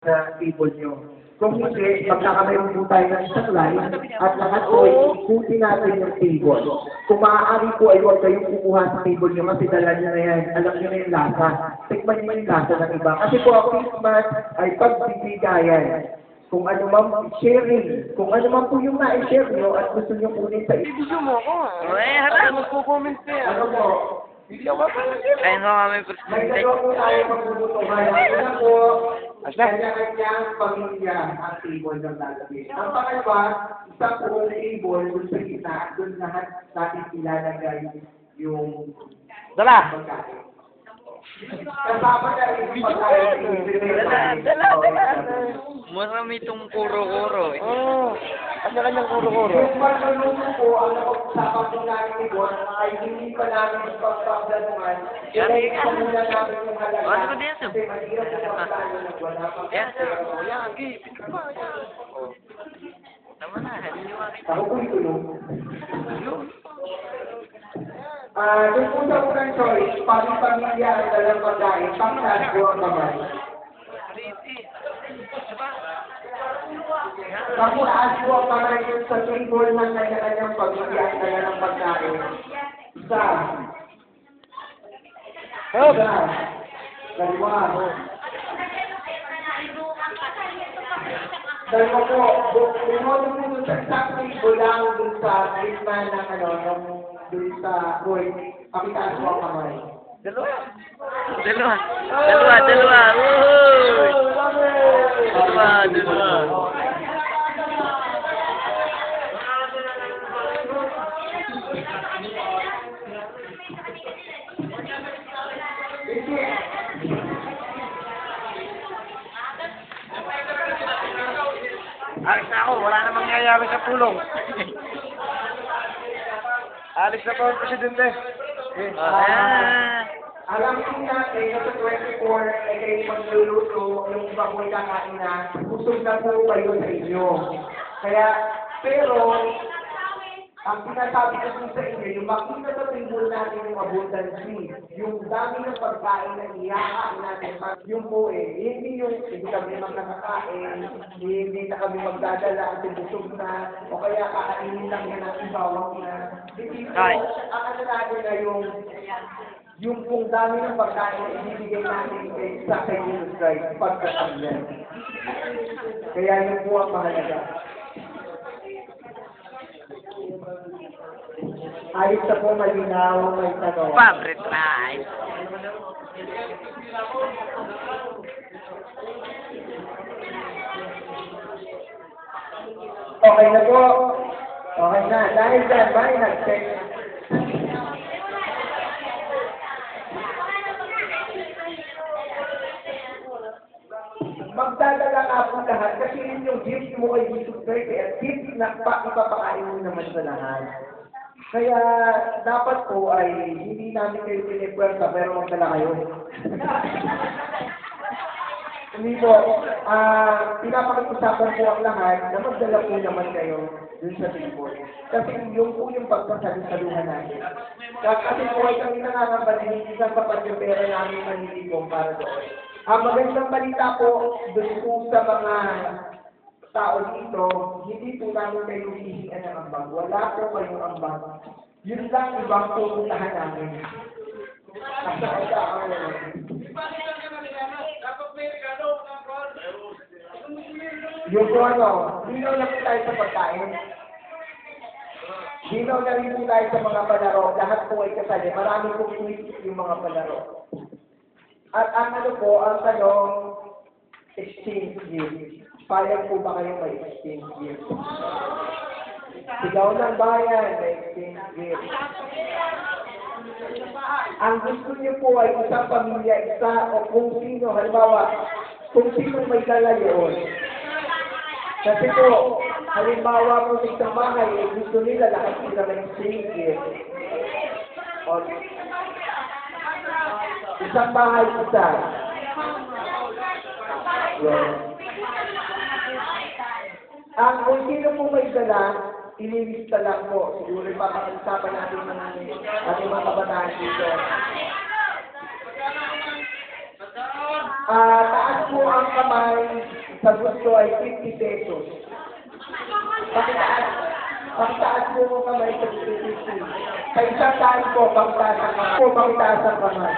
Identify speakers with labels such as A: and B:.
A: sa table nyo. Kung hindi, magkakameron po tayo ng isang line at lahat po ay ikutin natin yung table. Kung maaari po ay huwag kayong kukuha sa table nyo kasi dala nyo na yan. Alam nyo na yung lasa. Tikman nyo yung lasa ng iba. Kasi po ang Christmas ay pagbibigayan. Kung ano man sharing, kung ano man po yung na-share nyo at gusto nyo kunin sa iba.
B: Video mo ako. Eh, harap. Magko-comment ka yan.
A: Ano po?
B: Video mo pa. Ayun ko kami
A: May
B: presidente.
A: dalawa po tayo magbubutuhan. Una po, kanya-kanyang pamilya ang table ng lalagay. Ang pangalawa, isang buong table dun sa gitna, dun lahat natin ilalagay yung
B: Dala.
A: pagkain. Kasama na rin yung pagkain.
B: Dala.
C: Marami itong kuro-kuro eh.
B: Oo. At sa kanyang kuro-kuro.
A: Yung pagkaluto po, ang napag-usapan po namin ni Bon, ay hindi pa namin pagpagdanuhan. Kaya muna namin yung halaga.
C: Ano ba din ito?
A: Kasi mahirap po pagkano na wala pa.
C: Yan.
B: Yan, gay.
C: Tama na, haliwari.
A: Ako po yung tulong. Doon po sa unang choice, pamilya ang dalang pagkain, pangkat po ang kamay. Pagkaas po ang kamay sa table ng kanya-kanyang pamilya ang dalang pagkain. Isa. Isa. Dalawa. Dalawa po. Bumoto po dun sa isang table lang dun sa gitna ng dun sa boy. Pakitaas po ang kamay.
B: Dalawa.
C: Dalawa. Uy! Dalawa.
B: Alis na ako. Wala namang nangyayari sa pulong. Alis na po ang presidente.
A: Alam ko natin na sa 24 ay kayo magluluto, yung iba po kakain na, busog na po kayo sa inyo. Kaya, pero, ang sinasabi ko po sa inyo, yung makita sa table natin yung abundancy, yung dami ng pagkain na iyakain natin, yung po hindi yung hindi kami nakakain, hindi na kami magdadala at busog na, o kaya kakainin lang yan ang ibawang na. Hindi po, ang ano natin na yung kung dami ng pagkain na ibibigay natin sa kay Jesus Christ, pagkakanya. Kaya yun po ang mahalaga. Ayos na po, malinaw, may tanong.
C: Favorite rice.
A: Okay na po. Okay na. Dahil dyan, may nag-check. Magdadala ka po lahat kasi yun yung gift mo kay Jesus Christ at gift na ipapakain mo naman sa lahat. Kaya dapat po ay hindi namin kayo pinipwerta pero magdala kayo. Hindi po. Pinapakikusapan po ang lahat na magdala po naman kayo dun sa table. Kasi yung po yung pagpasalusaluhan natin. Kasi po ay kami nangangamba na hindi sa sapat yung pera namin manilipong para doon. Ang magandang balita po dun po sa mga tao dito, hindi po namin kayo hihingan ng ambag. Wala po kayong ambag. Yun lang ibang pupuntahan namin. Asa-asa ako naman. Yung po dinaw na po tayo sa pagkain. Dinaw na rin po tayo sa mga palaro. Lahat po ay kasali. Marami po yung mga palaro. At ang ang tanong, exchange gift. Payag po ba kayo may exchange gift? Sigaw ng bayan, may exchange gift. Ang gusto niyo po ay isang pamilya, isa o kung sino, halimbawa, kung sino may dala yun. Kasi po, halimbawa po sa isang bahay, gusto nila lahat sila may exchange gift. O, isang bahay isa. Yan. Ang kung sino po may dala, inilista lang po. Siguro ipapag-usapan natin ng ating mga kabataan dito. Taas po ang kamay sa gusto ay 50 pesos. Pakitaas mo mo kamay sa 50. Sa isang taan po, pakitaas ang kamay.